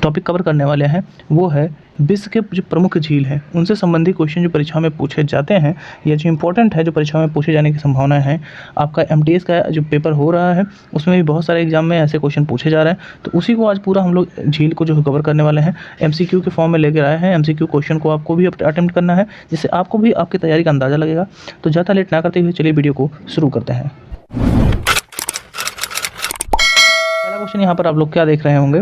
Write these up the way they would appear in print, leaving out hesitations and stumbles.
Topic cover करने वाले हैं वो है विश्व के जो प्रमुख झील हैं उनसे संबंधित क्वेश्चन जो परीक्षा में पूछे जाते हैं या जो इंपॉर्टेंट है जो परीक्षा में पूछे जाने की संभावना है। आपका एमटीएस का जो पेपर हो रहा है उसमें भी बहुत सारे एग्जाम में ऐसे क्वेश्चन पूछे जा रहे हैं, तो उसी को आज पूरा हम लोग झील को जो कवर करने वाले हैं एमसीक्यू के फॉर्म में लेकर आए हैं। एमसीक्यू क्वेश्चन को आपको भी अटेम्प्ट करना है जिससे आपको भी आपकी तैयारी का अंदाज़ा लगेगा। तो ज़्यादा लेट ना करते हुए चलिए वीडियो को शुरू करते हैं। पहला क्वेश्चन यहाँ पर आप लोग क्या देख रहे होंगे,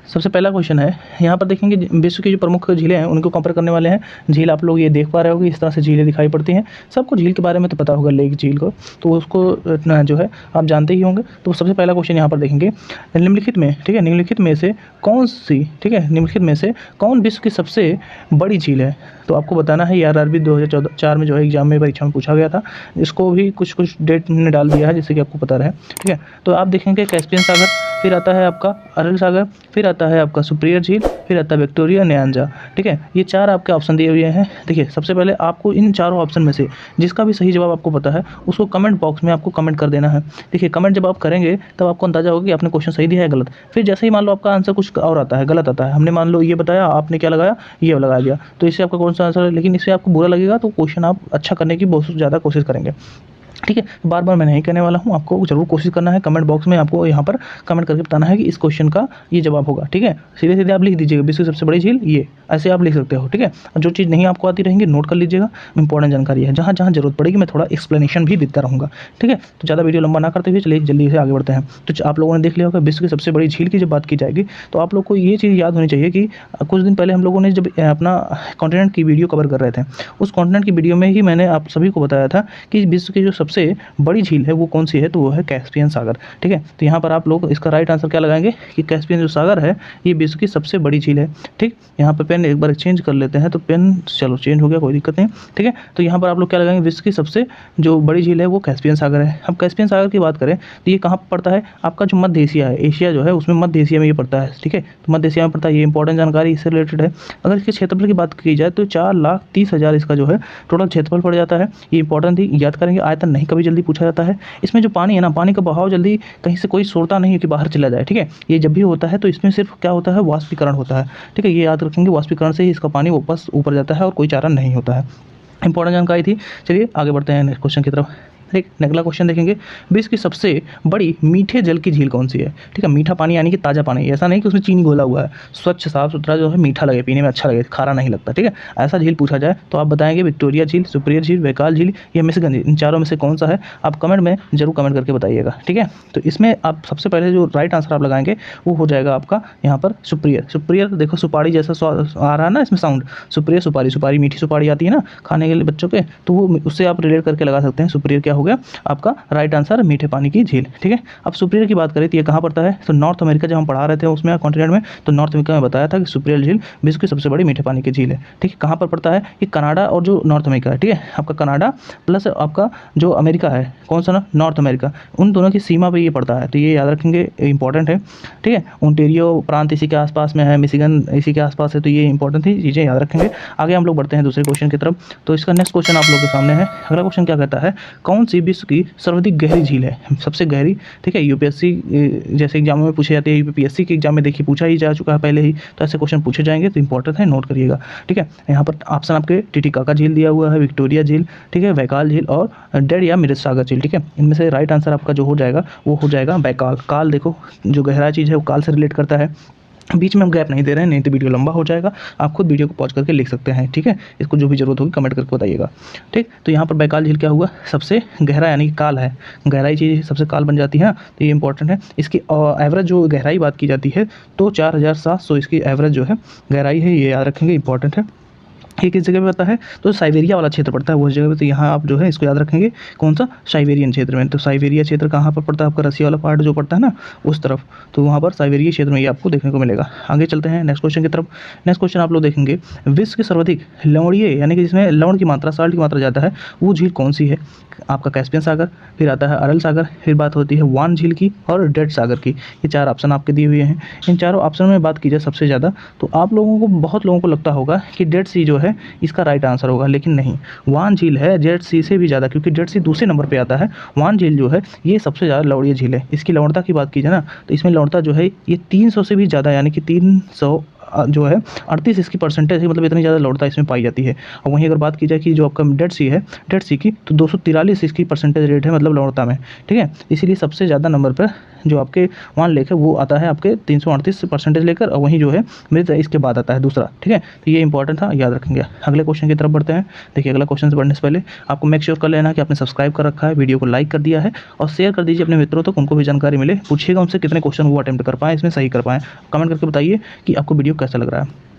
सबसे पहला क्वेश्चन है यहाँ पर देखेंगे विश्व की जो प्रमुख झीलें हैं उनको कंपेयर करने वाले हैं। झील आप लोग ये देख पा रहे होंगे, इस तरह से झीलें दिखाई पड़ती हैं। सबको झील के बारे में तो पता होगा, लेक झील को तो उसको जो है आप जानते ही होंगे। तो सबसे पहला क्वेश्चन यहाँ पर देखेंगे निम्नलिखित में, ठीक है, निम्नलिखित में से कौन सी, ठीक है, निम्नलिखित में से कौन विश्व की सबसे बड़ी झील है। तो आपको बताना है। आरआरबी 2004 में जो है एग्जाम में परीक्षा में पूछा गया था, इसको भी कुछ डेट मैंने डाल दिया है जिससे कि आपको पता रहे, ठीक है। तो आप देखेंगे कैस्पियन सागर, फिर आता है आपका अरल सागर, फिर आता है आपका सुपीरियर झील, फिर आता है विक्टोरिया न्यांजा, ठीक है। ये चार आपके ऑप्शन दिए हुए हैं। देखिए सबसे पहले आपको इन चारों ऑप्शन में से जिसका भी सही जवाब आपको पता है उसको कमेंट बॉक्स में आपको कमेंट कर देना है। देखिए कमेंट जब आप करेंगे तब आपको अंदाजा होगा कि आपने क्वेश्चन सही दिया है गलत। फिर जैसे ही मान लो आपका आंसर कुछ और आता है, गलत आता है, हमने मान लो ये बताया, आपने क्या लगाया, ये लगा दिया, तो इससे आपका कौन सा आंसर है, लेकिन इससे आपको बुरा लगेगा तो क्वेश्चन आप अच्छा करने की बहुत ज़्यादा कोशिश करेंगे, ठीक है। बार बार मैं नहीं कहने वाला हूँ, आपको ज़रूर कोशिश करना है। कमेंट बॉक्स में आपको यहाँ पर कमेंट करके बताना है कि इस क्वेश्चन का ये जवाब होगा, ठीक है। सीधे सीधे आप लिख दीजिएगा विश्व की सबसे बड़ी झील ये, ऐसे आप लिख सकते हो, ठीक है। जो चीज़ नहीं आपको आती रहेंगी नोट कर लीजिएगा, इंपॉर्टेंट जानकारी है, जहाँ जहाँ जरूरत पड़ेगी मैं थोड़ा एक्सप्लेनेशन भी देता रहूँगा, ठीक है। तो ज़्यादा वीडियो लंबा ना करते हुए चलिए जल्दी से आगे बढ़ते हैं। तो आप लोगों ने देख लिया होगा विश्व की सबसे बड़ी झील की जब बात की जाएगी तो आप लोग को ये चीज़ याद होनी चाहिए कि कुछ दिन पहले हम लोगों ने जब अपना कॉन्टिनेंट की वीडियो कवर कर रहे थे, उस कॉन्टिनेंट की वीडियो में ही मैंने आप सभी को बताया था कि विश्व की जो सबसे बड़ी झील है वो कौन सी है, तो वो है कैस्पियन सागर, ठीक है। तो यहाँ पर आप लोग इसका राइट आंसर क्या लगाएंगे कि कैस्पियन जो सागर है ये विश्व की सबसे बड़ी झील है, ठीक। यहाँ पर पेन एक बार चेंज कर लेते हैं, तो पेन चलो चेंज हो गया, कोई दिक्कत नहीं, ठीक है। तो यहाँ पर आप लोग क्या लगाएंगे, विश्व की सबसे जो बड़ी झील है वो कैस्पियन सागर है। अब कैस्पियन सागर की बात करें तो ये कहाँ पर पड़ता है, आपका जो मध्य एशिया है, एशिया जो है उसमें मध्य एशिया में ये पड़ता है, ठीक है। तो मध्य एशिया में पड़ता है, ये इंपॉर्टेंट जानकारी इससे रिलेटेड है। अगर इसके क्षेत्रफल की बात की जाए तो 4,30,000 इसका जो है टोटल क्षेत्रफल पड़ जाता है। ये इंपॉर्टेंट थी, याद करेंगे। आयतन नहीं कभी जल्दी पूछा जाता है। इसमें जो पानी है ना, पानी का बहाव जल्दी कहीं से कोई सोचता नहीं है कि बाहर चला जाए, ठीक है। ये जब भी होता है तो इसमें सिर्फ क्या होता है, वाष्पीकरण होता है, ठीक है। ये याद रखेंगे, वाष्पीकरण से ही इसका पानी वापस ऊपर जाता है और कोई चारा नहीं होता है। इंपॉर्टेंट जानकारी थी। चलिए आगे बढ़ते हैं नेक्स्ट क्वेश्चन की तरफ। ठीक, अगला क्वेश्चन देखेंगे विश्व की सबसे बड़ी मीठे जल की झील कौन सी है, ठीक है। मीठा पानी यानी कि ताज़ा पानी, ऐसा नहीं कि उसमें चीनी घोला हुआ है, स्वच्छ साफ सुथरा जो है मीठा लगे, पीने में अच्छा लगे, खारा नहीं लगता, ठीक है। ऐसा झील पूछा जाए तो आप बताएंगे विक्टोरिया झील, सुपीरियर झील, बैकाल झील या मिशिगन झील, इन चारों में से कौन सा है, आप कमेंट में जरूर कमेंट करके बताइएगा, ठीक है। तो इसमें आप सबसे पहले जो राइट आंसर आप लगाएंगे वो हो जाएगा आपका यहाँ पर सुपीरियर। सुपीरियर देखो सुपारी जैसा आ रहा है ना इसमें साउंड, सुपीरियर सुपारी, सुपारी मीठी सुपारी आती है ना खाने के लिए बच्चों के, तो वो उससे आप रिलेट करके लगा सकते हैं। सुपीरियर क्या हो गया आपका राइट आंसर, मीठे पानी की झील, ठीक है। अब सुपीरियर की बात करें तो ये कहाँ पड़ता है, तो नॉर्थ अमेरिका जब हम पढ़ा रहे थे उसमें कॉन्टिनेंट में, तो नॉर्थ अमेरिका में बताया था कि सुपीरियर झील विश्व की सबसे बड़ी मीठे पानी की झील है, ठीक है। कहाँ पर पड़ता है, ये कनाडा और जो नॉर्थ अमेरिका है, ठीक है। आपका कनाडा प्लस आपका जो अमेरिका है, कौन सा ना, नॉर्थ अमेरिका, उन दोनों की सीमा पर ये पड़ता है, तो ये याद रखेंगे, इंपॉर्टेंट है, ठीक है। ओंटारियो प्रांत इसी के आसपास में है, मिशिगन इसी के आसपास है, तो ये इंपॉर्टेंट थी चीज़ें याद रखेंगे। आगे हम लोग बढ़ते हैं दूसरे क्वेश्चन की तरफ। तो इसका नेक्स्ट क्वेश्चन आप लोग के सामने है। अगला क्वेश्चन क्या कहता है, कौन सी विश्व की सर्वाधिक गहरी झील है, सबसे गहरी, ठीक है। यूपीएससी जैसे एग्जामों में पूछे जाते हैं, यूपीएससी के एग्जाम में देखिए पूछा ही जा चुका है पहले ही, तो ऐसे क्वेश्चन पूछे जाएंगे, तो इंपॉर्टेंट है, नोट करिएगा, ठीक है। यहाँ पर ऑप्शन आपके टिटिकाका झील दिया हुआ है, विक्टोरिया झील, ठीक है, बैकाल झील और डेड या मिर्च सागर झील, ठीक है। इनमें से राइट आंसर आपका जो हो जाएगा वो हो जाएगा बैकाल। काल देखो जो गहरा चीज़ है वो काल से रिलेट करता है। बीच में हम गैप नहीं दे रहे हैं, नहीं तो वीडियो लंबा हो जाएगा। आप खुद वीडियो को पॉज करके लिख सकते हैं, ठीक है। इसको जो भी जरूरत होगी कमेंट करके बताइएगा, ठीक। तो यहाँ पर बैकाल झील क्या हुआ, सबसे गहरा यानी कि काल है, गहराई चीज़ सबसे काल बन जाती है ना, तो ये इंपॉर्टेंट है। इसकी एवरेज जो गहराई बात की जाती है तो 4,700 इसकी एवरेज जो है गहराई है, ये याद रखेंगे, इंपॉर्टेंट है। ये किस जगह पे पड़ता है, तो साइबेरिया वाला क्षेत्र पड़ता है वो जगह पे, तो यहाँ आप जो है इसको याद रखेंगे, कौन सा, साइबेरियन क्षेत्र में। तो साइबेरिया क्षेत्र कहाँ पर पड़ता है, आपका रसिया वाला पार्ट जो पड़ता है ना उस तरफ, तो वहाँ पर साइबेरिया क्षेत्र में ये आपको देखने को मिलेगा। आगे चलते हैं नेक्स्ट क्वेश्चन की तरफ। नेक्स्ट क्वेश्चन आप लोग देखेंगे विश्व के सर्वाधिक लवणीय यानी कि जिसमें लवण की मात्रा, साल्ट की मात्रा ज़्यादा है, वो झील कौन सी है। आपका कैस्पियन सागर, फिर आता है अरल सागर, फिर बात होती है वान झील की और डेड सागर की। ये चार ऑप्शन आपके दिए हुए हैं। इन चारों ऑप्शन में बात की जाए सबसे ज़्यादा, तो आप लोगों को, बहुत लोगों को लगता होगा कि डेड सी जो है इसका राइट आंसर होगा, लेकिन नहीं, वान झील है जेड सी से भी ज़्यादा, क्योंकि जेड सी दूसरे नंबर पे आता है। वान झील जो है ये सबसे ज़्यादा लवणीय झील है। इसकी लवणता की बात की जाए ना तो इसमें लवणता जो है ये 300 से भी ज़्यादा, यानी कि 300 जो है 38 इसकी परसेंटेज है, मतलब इतनी ज़्यादा लवणता इसमें पाई जाती है। और वहीं अगर बात की जाए कि जो आपका डेड सी है, डेड सी की, तो 243 इसकी परसेंटेज रेट है, मतलब लवणता में, ठीक है। इसीलिए सबसे ज़्यादा नंबर पर जो आपके वान लेक है वो आता है आपके 338 परसेंटेज लेकर, और वहीं जो है मृत इसके बाद आता है दूसरा, ठीक है। तो ये इंपॉर्टेंट था, याद रखेंगे। अगले क्वेश्चन की तरफ बढ़ते हैं। देखिए अगला क्वेश्चन से बढ़ने से पहले आपको मेक श्योर कर लेना कि आपने सब्सक्राइब कर रखा है, वीडियो को लाइक कर दिया है और शेयर कर दीजिए अपने मित्रों तक, उनको भी जानकारी मिले। पूछिएगा उनसे कितने क्वेश्चन वो अटेम्प्ट कर पाए, इसमें सही कर पाएँ। कमेंट करके बताइए कि आपको वीडियो कैसा लग रहा है।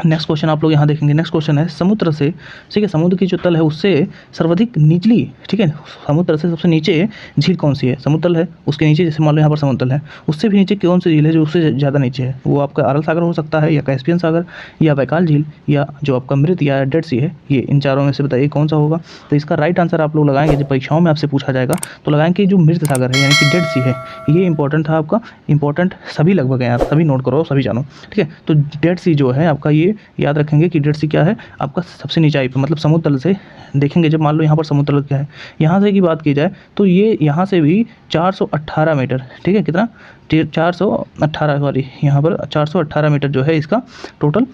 नेक्स्ट क्वेश्चन आप लोग यहाँ देखेंगे। नेक्स्ट क्वेश्चन है समुद्र से, ठीक है, समुद्र की जो तल है उससे सर्वाधिक निचली, ठीक है, समुद्र से सबसे नीचे झील कौन सी है? समुद्र तल है उसके नीचे, जैसे मान लो यहाँ पर समुद्र तल है, उससे भी नीचे कौन सी झील है जो उससे ज़्यादा नीचे है? वो आपका अरल सागर हो सकता है, या कैस्पियन सागर, या बैकाल झील, या जो आपका मृत या डेड सी है। ये इन चारों में से बताइए कौन सा होगा। तो इसका राइट आंसर आप लोग लगाएंगे, जब परीक्षाओं में आपसे पूछा जाएगा तो लगाएंगे जो मृत सागर है, यानी कि डेड सी है। ये इंपॉर्टेंट था आपका, इंपॉर्टेंट सभी लगभग है यार, सभी नोट करो, सभी जानो, ठीक है। तो डेड सी जो है आपका, ये याद रखेंगे कि डेड सी क्या है आपका सबसे नीचाई पे, मतलब समुद्र तल से देखेंगे। जब मान लो यहाँ पर समुद्र तल क्या है, यहाँ से की बात की जाए तो ये यहाँ से भी 418 मीटर, ठीक है, कितना 418, सॉरी यहाँ पर 418 मीटर जो है इसका टोटल,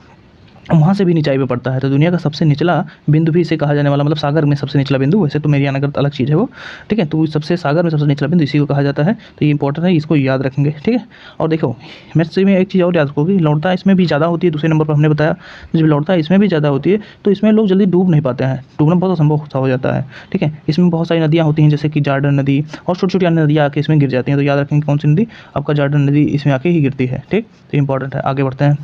वहाँ से भी निचाई पे पड़ता है। तो दुनिया का सबसे निचला बिंदु भी इसे कहा जाने वाला, मतलब सागर में सबसे निचला बिंदु, वैसे तो मेरियाना का अलग चीज़ है वो, ठीक है। तो सबसे सागर में सबसे निचला बिंदु इसी को कहा जाता है। तो ये इंपॉर्टेंट है, इसको याद रखेंगे, ठीक है। और देखो मैथ्स में एक चीज़ और याद रखोगे, लौटता इसमें भी ज़्यादा होती है। दूसरे नंबर पर हमने बताया जब लौटता इसमें भी ज़्यादा होती है तो इसमें लोग जल्दी डूब नहीं पाते हैं, डूबना बहुत असंभव हो जाता है, ठीक है। इसमें बहुत सारी नदियाँ होती हैं, जैसे कि जार्डन नदी और छोटी छोटी अन्य नदियाँ आके इसमें गिर जाती हैं। तो याद रखेंगे कौन सी नदी, आपका जार्डन नदी इसमें आके ही गिरती है, ठीक। तो इंपॉर्टेंट है। आगे बढ़ते हैं।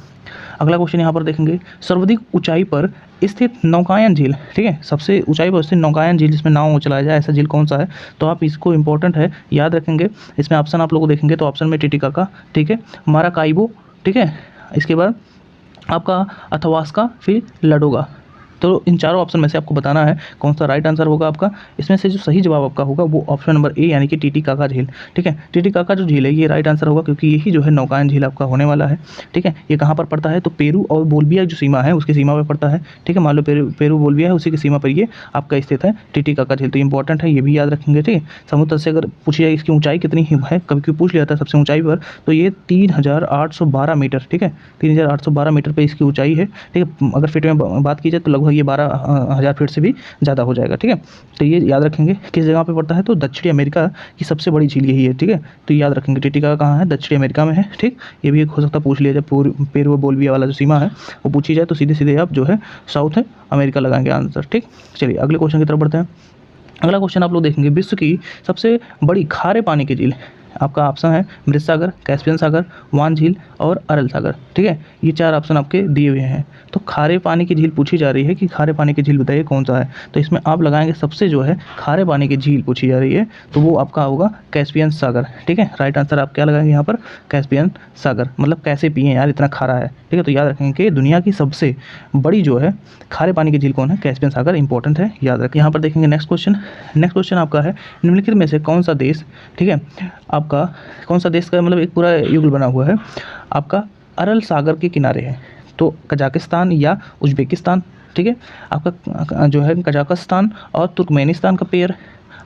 अगला क्वेश्चन यहाँ पर देखेंगे, सर्वाधिक ऊंचाई पर स्थित नौकायन झील, ठीक है, सबसे ऊंचाई पर स्थित नौकायन झील जिसमें नाव चलाया जाए, ऐसा झील कौन सा है? तो आप इसको इंपॉर्टेंट है, याद रखेंगे। इसमें ऑप्शन आप लोग को देखेंगे तो ऑप्शन में टिटिकाका, ठीक है, माराकाइबो, ठीक है, इसके बाद आपका अथवास्का, फिर लडोगा। तो इन चारों ऑप्शन में से आपको बताना है कौन सा राइट आंसर होगा आपका। इसमें से जो सही जवाब आपका होगा वो ऑप्शन नंबर ए, यानी कि टिटिकाका झील, ठीक है। टिटिकाका जो झील है ये राइट आंसर होगा, क्योंकि यही जो है नौकायन झील आपका होने वाला है, ठीक है। ये कहाँ पर पड़ता है? तो पेरू और बोल्विया जो सीमा है उसकी सीमा पर पड़ता है, ठीक है। मान लो पेरू बोल्विया है, उसी की सीमा पर ये आपका स्थित है टिटिकाका झील। तो इंपॉर्टेंट है, ये भी याद रखेंगे, ठीक है। समुद्र से अगर पूछी जाए इसकी ऊंचाई कितनी है, कभी कोई पूछ लिया था सबसे ऊंचाई पर, तो ये 3812 मीटर, ठीक है, 3812 मीटर पर इसकी ऊंचाई है, ठीक है। अगर फीट में बात की जाए तो लगभग ये 12,000 फीट से भी ज़्यादा हो जाएगा, ठीक है। तो ये याद रखेंगे किस जगह पे पड़ता है, तो दक्षिणी अमेरिका की सबसे बड़ी झील यही है, ठीक है। तो याद रखेंगे टिटिकाका कहाँ है, दक्षिणी अमेरिका में है, ठीक। ये भी एक हो सकता है पूछ लिया जब पेरू बोल्विया वाला जो सीमा है वो पूछी जाए तो सीधे सीधे आप जो है साउथ अमेरिका लगाएंगे आंसर, ठीक। चलिए अगले क्वेश्चन की तरफ बढ़ते हैं। अगला क्वेश्चन आप लोग देखेंगे, विश्व की सबसे बड़ी खारे पानी की झील, आपका ऑप्शन है मृत सागर, कैस्पियन सागर, वान झील और अरल सागर, ठीक है। ये चार ऑप्शन आपके दिए हुए हैं। तो खारे पानी की झील पूछी जा रही है कि खारे पानी की झील बताइए कौन सा है। तो इसमें आप लगाएंगे सबसे जो है खारे पानी की झील पूछी जा रही है तो वो आपका होगा कैस्पियन सागर, ठीक है। राइट आंसर आप क्या लगाएंगे यहाँ पर, कैस्पियन सागर, मतलब कैसे पिए यार इतना खारा है, ठीक है। तो याद रखेंगे कि दुनिया की सबसे बड़ी जो है खारे पानी की झील कौन है, कैस्पियन सागर, इंपॉर्टेंट है, याद रखें। यहाँ पर देखेंगे नेक्स्ट क्वेश्चन आपका है, निम्नलिखित में से कौन सा देश, ठीक है, आपका कौन सा देश का मतलब एक पूरा युगल बना हुआ है आपका अरल सागर के किनारे है? तो कजाकिस्तान या उज्बेकिस्तान, ठीक है, आपका जो है कजाकिस्तान और तुर्कमेनिस्तान का पेयर,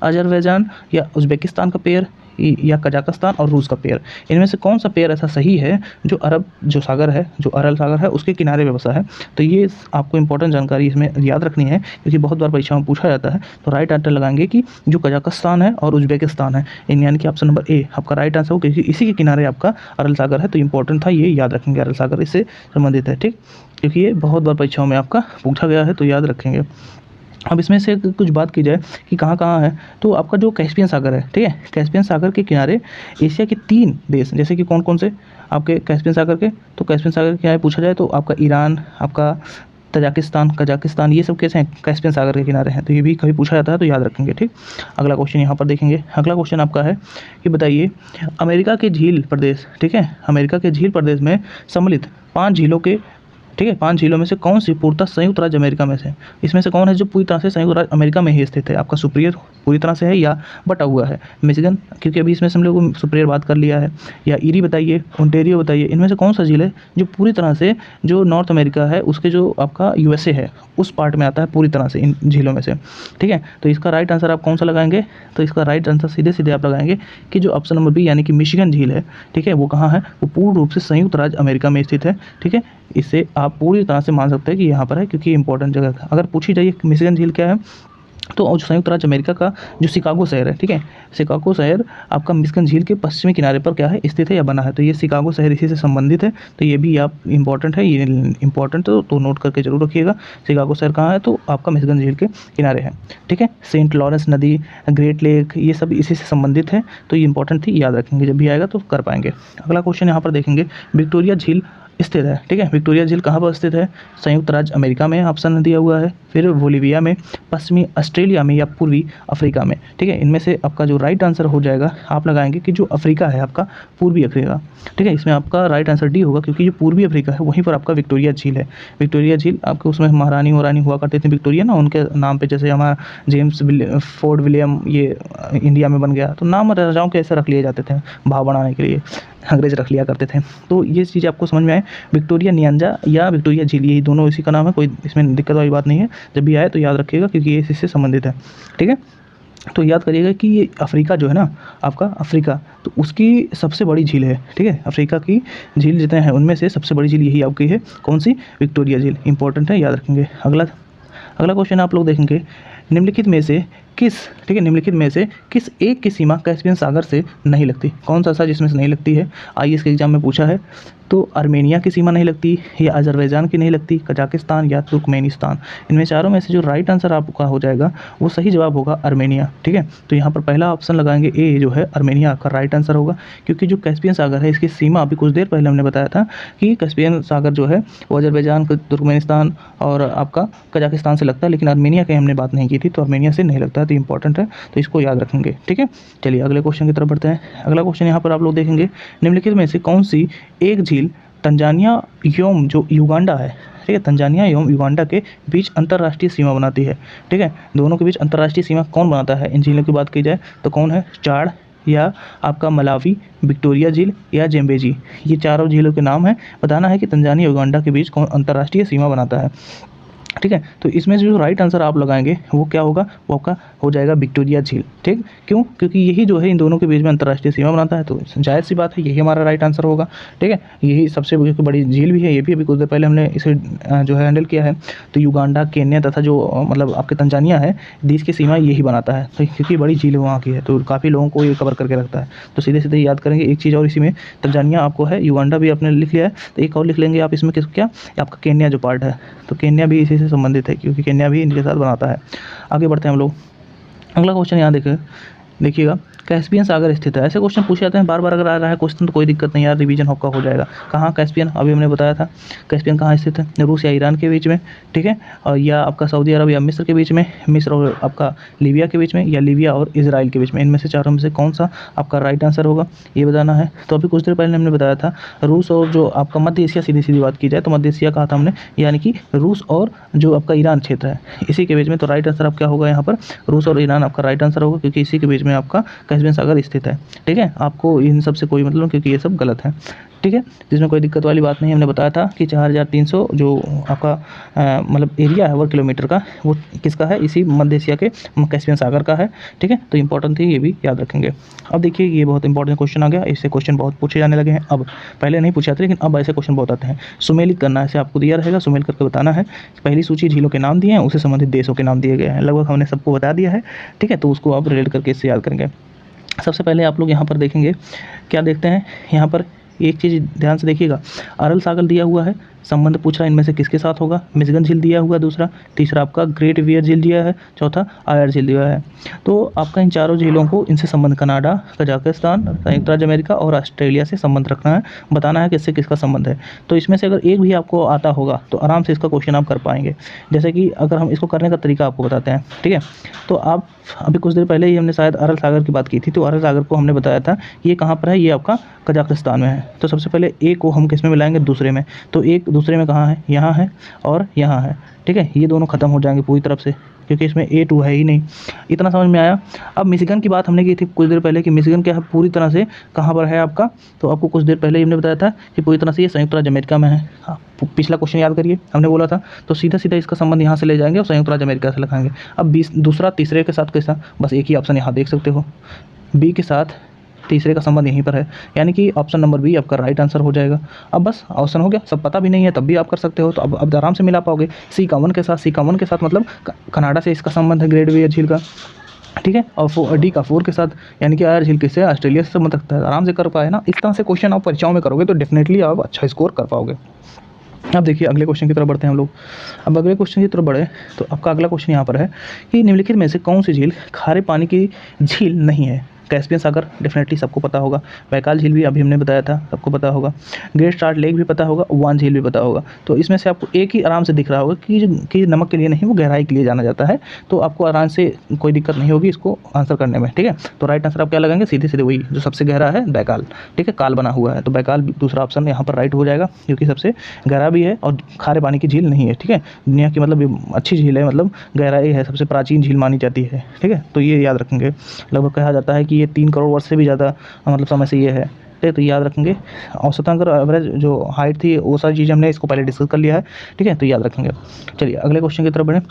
अजरबैजान या उज्बेकिस्तान का पेयर, या कजाकिस्तान और रूस का पेयर। इनमें से कौन सा पेयर ऐसा सही है जो अरब जो सागर है, जो अरल सागर है उसके किनारे पे बसा है? तो ये आपको इंपॉर्टेंट जानकारी इसमें याद रखनी है, क्योंकि बहुत बार परीक्षा में पूछा जाता है। तो राइट आंसर लगाएंगे कि जो कजाकिस्तान है और उज्बेकिस्तान है, इन यानी कि ऑप्शन नंबर ए आपका राइट आंसर हो, क्योंकि इसी के किनारे आपका अरल सागर है। तो इंपॉर्टेंट था, ये याद रखेंगे, अरल सागर इससे संबंधित है, ठीक, क्योंकि ये बहुत बार परीक्षाओं में आपका पूछा गया है, तो याद रखेंगे। अब इसमें से कुछ बात की जाए कि कहाँ कहाँ है, तो आपका जो कैस्पियन सागर है, ठीक है, कैस्पियन सागर के किनारे एशिया के 3 देश, जैसे कि कौन कौन से आपके कैस्पियन सागर के, तो कैस्पियन सागर के किनारे पूछा जाए तो आपका ईरान, आपका तजाकिस्तान, कजाकिस्तान, ये सब कैसे हैं, कैस्पियन सागर के किनारे हैं। तो ये भी कभी पूछा जाता है तो याद रखेंगे, ठीक। अगला क्वेश्चन यहाँ पर देखेंगे। अगला क्वेश्चन आपका है कि बताइए अमेरिका के झील प्रदेश, ठीक है, अमेरिका के झील प्रदेश में सम्मिलित 5 झीलों के ठीक है, 5 झीलों में से कौन सी पूर्णतः संयुक्त राज्य अमेरिका में से, इसमें से कौन है जो पूरी तरह से संयुक्त राज्य अमेरिका में ही स्थित है? आपका सुपीरियर पूरी तरह से है या बटा हुआ है? मिशिगन, क्योंकि अभी इसमें से हम लोग सुपीरियर बात कर लिया है, या ईरी बताइए, ओंटारियो बताइए, इनमें से कौन सा झील है जो पूरी तरह से जो नॉर्थ अमेरिका है उसके जो आपका यूएसए है उस पार्ट में आता है पूरी तरह से इन झीलों में से? ठीक है, तो इसका राइट आंसर आप कौन सा लगाएंगे? तो इसका राइट आंसर सीधे सीधे आप लगाएंगे कि जो ऑप्शन नंबर बी यानी कि मिशिगन झील है, ठीक है, वो कहाँ है? वो पूर्ण रूप से संयुक्त राज्य अमेरिका में स्थित है। ठीक है, इससे आप पूरी तरह से मान सकते हैं कि यहाँ पर है, क्योंकि इंपॉर्टेंट जगह है। अगर पूछी जाइए मिशिगन झील क्या है, तो संयुक्त राज्य अमेरिका का जो शिकागो शहर है, ठीक है, शिकागो शहर आपका मिशिगन झील के पश्चिमी किनारे पर क्या है, स्थित है या बना है। तो ये शिकागो शहर इसी से संबंधित है, तो ये भी आप इंपॉर्टेंट है, ये इंपॉर्टेंट तो नोट करके जरूर रखिएगा। शिकागो शहर कहाँ है? तो आपका मिशिगन झील के किनारे है। ठीक है, सेंट लॉरेंस नदी, ग्रेट लेक, ये सब इसी से संबंधित है, तो ये इंपॉर्टेंट थी, याद रखेंगे, जब भी आएगा तो कर पाएंगे। अगला क्वेश्चन यहाँ पर देखेंगे, विक्टोरिया झील स्थित है। ठीक है, विक्टोरिया झील कहाँ पर स्थित है? संयुक्त राज्य अमेरिका में ऑप्शन दिया हुआ है, फिर बोलिविया में, पश्चिमी ऑस्ट्रेलिया में, या पूर्वी अफ्रीका में। ठीक है, इनमें से आपका जो राइट आंसर हो जाएगा आप लगाएंगे कि जो अफ्रीका है आपका पूर्वी अफ्रीका। ठीक है, इसमें आपका राइट आंसर डी होगा, क्योंकि जो पूर्वी अफ्रीका है वहीं पर आपका विक्टोरिया झील है। विक्टोरिया झील आपके उसमें महारानी वरानी हुआ करते थे विक्टोरिया ना, उनके नाम पे, जैसे हमारा जेम्स फोर्ट विलियम ये इंडिया में बन गया, तो नाम राजाओं के ऐसे रख लिए जाते थे भाव बढ़ाने के लिए, अंग्रेज रख लिया करते थे। तो ये चीज़ आपको समझ में आए, विक्टोरिया न्यांजा या विक्टोरिया झील, यही दोनों इसी का नाम है, कोई इसमें दिक्कत वाली बात नहीं है। जब भी आए तो याद रखिएगा, क्योंकि ये इससे संबंधित है। ठीक है, तो याद करिएगा कि ये अफ्रीका जो है ना आपका, अफ्रीका, तो उसकी सबसे बड़ी झील है। ठीक है, अफ्रीका की झील जितने हैं उनमें से सबसे बड़ी झील यही आपकी है, कौन सी? विक्टोरिया झील। इंपॉर्टेंट है, याद रखेंगे। अगला क्वेश्चन आप लोग देखेंगे, निम्नलिखित में से किस, ठीक है, निम्नलिखित में से किस एक की सीमा कैस्पियन सागर से नहीं लगती? कौन सा ऐसा जिसमें से नहीं लगती है? आईएएस के एग्जाम में पूछा है। तो आर्मेनिया की सीमा नहीं लगती, या अजरबैजान की नहीं लगती, कजाकिस्तान या तुर्कमेनिस्तान। इनमें चारों में से जो राइट आंसर आपका हो जाएगा वो सही जवाब होगा आर्मेनिया। ठीक है, तो यहाँ पर पहला ऑप्शन लगाएंगे, ए जो है आर्मेनिया का राइट आंसर होगा, क्योंकि जो कैस्पियन सागर है इसकी सीमा अभी कुछ देर पहले हमने बताया था कि कैस्पियन सागर जो है वो अजरबैजान, तुर्कमेनिस्तान और आपका कजाकिस्तान से लगता है, लेकिन आर्मेनिया की हमने बात नहीं की थी, तो आर्मेनिया से नहीं लगता है, तो इंपॉर्टेंट है, तो इसको याद रखेंगे। ठीक है, चलिए अगले क्वेश्चन की तरफ बढ़ते हैं। अगला क्वेश्चन यहाँ पर आप लोग देखेंगे, निम्नलिखित में से कौन सी एक झील तंजानिया एवं जो युगांडा है, ठीक है, तंजानिया एवं युगांडा के बीच अंतर्राष्ट्रीय सीमा बनाती है? ठीक है, दोनों के बीच अंतर्राष्ट्रीय सीमा कौन बनाता है? इन झीलों की बात की जाए तो कौन है? चाड, या आपका मलावी, विक्टोरिया झील, या जेम्बेजी। ये चारों झीलों के नाम हैं, बताना है कि तंजानिया युगांडा के बीच कौन अंतर्राष्ट्रीय सीमा बनाता है। ठीक है, तो इसमें जो राइट आंसर आप लगाएंगे वो क्या होगा? वो आपका हो जाएगा विक्टोरिया झील। ठीक, क्यों? क्योंकि यही जो है इन दोनों के बीच में अंतर्राष्ट्रीय सीमा बनाता है, तो जाहिर सी बात है यही हमारा राइट आंसर होगा। ठीक है, यही सबसे बड़ी झील भी है, ये भी अभी कुछ देर पहले हमने इसे जो है हैंडल किया है। तो युगांडा, केन्या तथा जो मतलब आपके तंजानिया है, देश की सीमा यही बनाता है, तो क्योंकि बड़ी झील वहाँ की है, तो काफ़ी लोगों को ये कवर करके रखता है। तो सीधे सीधे याद करेंगे एक चीज़, और इसी में तंजानिया आपको है, युगांडा भी आपने लिख लिया है, तो एक और लिख लेंगे आप इसमें, क्या? आपका केन्या जो पार्ट है, तो केन्या भी इसी से संबंधित है, क्योंकि केन्या भी इनके साथ बनाता है। आगे बढ़ते हैं हम लोग। अगला क्वेश्चन यहाँ देखिएगा, कैस्पियन सागर स्थित है। ऐसे क्वेश्चन पूछे जाते हैं बार बार, अगर आ रहा है क्वेश्चन तो कोई दिक्कत नहीं यार, रिवीजन आपका हो जाएगा। कहाँ कैस्पियन? अभी हमने बताया था कैस्पियन कहाँ स्थित है, रूस या ईरान के बीच में, ठीक है, और या आपका सऊदी अरब या मिस्र के बीच में, मिस्र और आपका लीबिया के बीच में, या लीबिया और इजराइल के बीच में। इनमें से चारों में से कौन सा आपका राइट आंसर होगा ये बताना है। तो अभी कुछ देर पहले हमने बताया था रूस और जो आपका मध्य एशिया, सीधी सीधी बात की जाए तो मध्य एशिया कहा था हमने, यानी कि रूस और जो आपका ईरान क्षेत्र है इसी के बीच में। तो राइट आंसर आप क्या होगा यहाँ पर? रूस और ईरान आपका राइट आंसर होगा, क्योंकि इसी के बीच में आपका कैस्पियन सागर स्थित है। ठीक है, आपको इन सब से कोई मतलब, क्योंकि ये सब गलत है। ठीक है, जिसमें कोई दिक्कत वाली बात नहीं। हमने बताया था कि 4300 जो आपका मतलब एरिया है वर्ग किलोमीटर का, वो किसका है? इसी मध्य एशिया के कैस्पियन सागर का है। ठीक है, तो इंपॉर्टेंट थी, ये भी याद रखेंगे। अब देखिए ये बहुत इंपॉर्टेंट क्वेश्चन आ गया, इससे क्वेश्चन बहुत पूछे जाने लगे हैं अब, पहले नहीं पूछे जाते लेकिन अब ऐसे क्वेश्चन बहुत आते हैं। सुमेलित करना ऐसे आपको दिया रहेगा, सुमेल करके बताना है। पहली सूची झीलों के नाम दिए हैं, उससे संबंधित देशों के नाम दिए गए हैं, लगभग हमने सबको बता दिया है। ठीक है, तो उसको आप रिलेट करके इससे याद करेंगे। सबसे पहले आप लोग यहाँ पर देखेंगे, क्या देखते हैं यहाँ पर, एक चीज़ ध्यान से देखिएगा, अरल सागर दिया हुआ है, संबंध पूछ रहा है इनमें से किसके साथ होगा। मिशिगन झील दिया हुआ दूसरा, तीसरा आपका ग्रेट बियर झील दिया है, चौथा आयर झील दिया है। तो आपका इन चारों झीलों को, इनसे संबंध कनाडा, कजाकिस्तान, संयुक्त राज्य अमेरिका और ऑस्ट्रेलिया से संबंध रखना है, बताना है कि इससे किसका संबंध है। तो इसमें से अगर एक भी आपको आता होगा तो आराम से इसका क्वेश्चन आप कर पाएंगे। जैसे कि अगर हम इसको करने का तरीका आपको बताते हैं, ठीक है, तो आप अभी कुछ देर पहले ही हमने शायद अरल सागर की बात की थी, तो अरल सागर को हमने बताया था ये कहाँ पर है, ये आपका कजाकिस्तान में है। तो सबसे पहले ए को हम किस में मिलाएंगे, दूसरे में। तो एक दूसरे में कहाँ है, यहाँ है और यहाँ है, ठीक है। ये दोनों खत्म हो जाएंगे पूरी तरफ से, क्योंकि इसमें A2 है ही नहीं। इतना समझ में आया। अब मिशिगन की बात हमने की थी कुछ देर पहले कि मिशिगन क्या है, पूरी तरह से कहाँ पर है आपका। तो आपको कुछ देर पहले हमने बताया था कि पूरी तरह से ये संयुक्त राज्य अमेरिका में है। हाँ, पिछला क्वेश्चन याद करिए, हमने बोला था। तो सीधा सीधा इसका संबंध यहाँ से ले जाएंगे और संयुक्त राज्य अमेरिका से लगाएंगे। अब दूसरा तीसरे के साथ कैसा, बस एक ही ऑप्शन यहाँ देख सकते हो, बी के साथ तीसरे का संबंध यहीं पर है, यानी कि ऑप्शन नंबर बी आपका राइट आंसर हो जाएगा। अब बस ऑप्शन हो गया, सब पता भी नहीं है तब भी आप कर सकते हो, तो अब आराम से मिला पाओगे। सी का वन के साथ मतलब कनाडा से इसका संबंध है, ग्रेट बेरियर झील का, ठीक है। और डी का 4 के साथ, यानी कि आयर झील किससे, ऑस्ट्रेलिया से संबंध रखता है। आराम से कर पाए ना। इस तरह से क्वेश्चन आप परीक्षाओं में करोगे तो डेफिनेटली आप अच्छा स्कोर कर पाओगे। अब देखिए अगले क्वेश्चन की तरफ बढ़ते हैं हम लोग। अब अगले क्वेश्चन की तरफ बढ़े तो आपका अगला क्वेश्चन यहाँ पर है कि निम्नलिखित में से कौन सी झील खारे पानी की झील नहीं है। कैस्पियन सागर डेफिनेटली सबको पता होगा, बैकाल झील भी अभी हमने बताया था, सबको पता होगा, ग्रेट साल्ट लेक भी पता होगा, वान झील भी पता होगा। तो इसमें से आपको एक ही आराम से दिख रहा होगा कि नमक के लिए नहीं, वो गहराई के लिए जाना जाता है। तो आपको आराम से कोई दिक्कत नहीं होगी इसको आंसर करने में, ठीक है। तो राइट आंसर आप क्या लगाएंगे, सीधे सीधे वही जो सबसे गहरा है, बैकाल, ठीक है, काल बना हुआ है। तो बैकाल दूसरा ऑप्शन यहाँ पर राइट हो जाएगा, क्योंकि सबसे गहरा भी है और खारे पानी की झील नहीं है, ठीक है। दुनिया की मतलब अच्छी झील है, मतलब गहराई है, सबसे प्राचीन झील मानी जाती है, ठीक है। तो ये याद रखेंगे। लगभग कहा जाता है कि ये 3 करोड़ वर्ष से भी ज़्यादा मतलब समय से ये है, ठीक है। तो याद रखेंगे। औसतन अगर एवरेज जो हाइट थी वो सारी चीज़ें हमने इसको पहले डिस्कस कर लिया है, ठीक है। तो याद रखेंगे। चलिए अगले क्वेश्चन की तरफ बढ़ें।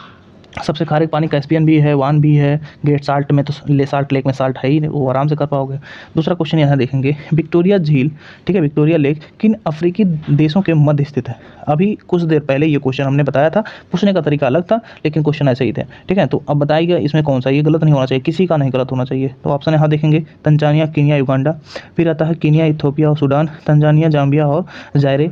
सबसे खारे पानी कैस्पियन भी है, वान भी है, ग्रेट साल्ट में तो साल्ट लेक में साल्ट है ही, वो आराम से कर पाओगे। दूसरा क्वेश्चन यहाँ देखेंगे, विक्टोरिया झील, ठीक है, विक्टोरिया लेक किन अफ्रीकी देशों के मध्य स्थित है। अभी कुछ देर पहले ये क्वेश्चन हमने बताया था, पूछने का तरीका अलग था लेकिन क्वेश्चन ऐसे ही थे, ठीक है। तो अब बताइएगा इसमें कौन सा, ये गलत नहीं होना चाहिए, किसी का नहीं गलत होना चाहिए। तो ऑप्शन यहाँ देखेंगे, तंजानिया, कीनिया, युगांडा, फिर आता है कीनिया, इथियोपिया और सूडान, तंजानिया, जाम्बिया और जायरे,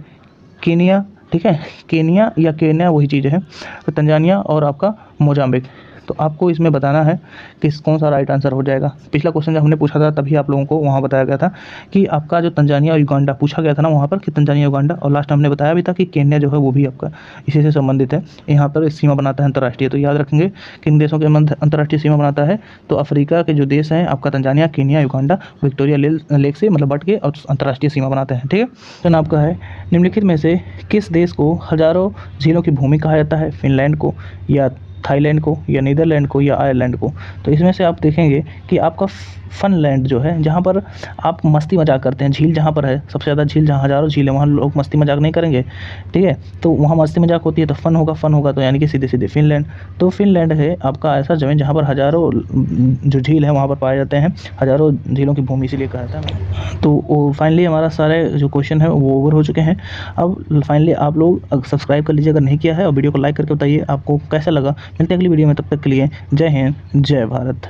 कीनिया, ठीक है, केनिया या केन्या वही चीज़ है, तो तंजानिया और आपका मोजाम्बिक। तो आपको इसमें बताना है कि कौन सा राइट आंसर हो जाएगा। पिछला क्वेश्चन जब हमने पूछा था तभी आप लोगों को वहाँ बताया गया था कि आपका जो तंजानिया और युगांडा पूछा गया था ना वहाँ पर, कि तंजानिया युगांडा, और लास्ट हमने बताया भी था कि केन्या जो है वो भी आपका इसी से संबंधित है, यहाँ पर सीमा बनाता है अंतर्राष्ट्रीय। तो याद रखेंगे किन देशों के मध्य अंतर्राष्ट्रीय सीमा बनाता है, तो अफ्रीका के जो देश हैं आपका Tanzania, Kenya, Uganda, Victoria lake से मतलब बट के और अंतर्राष्ट्रीय सीमा बनाते हैं, ठीक है। तो आपका है, निम्नलिखित में से किस देश को हजारों झीलों की भूमि कहा जाता है, फिनलैंड को या थाईलैंड को या नीदरलैंड को या आयरलैंड को। तो इसमें से आप देखेंगे कि आपका फनलैंड जो है, जहाँ पर आप मस्ती मजाक करते हैं, झील जहाँ पर है, सबसे ज़्यादा झील जहाँ हज़ारों झील है वहाँ लोग मस्ती मजाक नहीं करेंगे, ठीक है। तो वहाँ मस्ती मजाक होती है तो फन होगा, तो यानी कि सीधे सीधे फिनलैंड। तो फिनलैंड है आपका ऐसा ज़मीन जहाँ पर हज़ारों जो झील है वहाँ पर पाए जाते हैं, हज़ारों झीलों की भूमि इसीलिए कहा जाता है। तो वो फाइनली हमारा सारे जो क्वेश्चन है वो ओवर हो चुके हैं। अब फाइनली आप लोग सब्सक्राइब कर लीजिए अगर नहीं किया है, और वीडियो को लाइक करके बताइए आपको कैसा लगा। मिलते हैं अगली वीडियो में, तब तक के लिए जय हिंद, जय भारत।